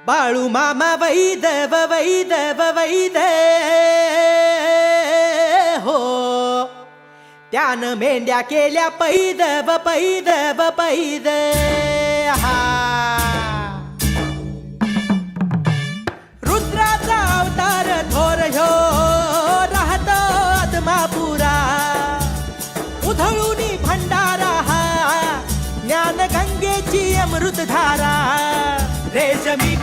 बाळू मामा वैदव वैदव वैद हो, त्यानं मेंढ्या केल्या पैदव पैदव पैद हा. रुद्राचा अवतार थोर ह्यो राहतो आत्मापुरा, उधळूनी भंडारा हा ज्ञान गंगेची अमृतधारा. रेशमी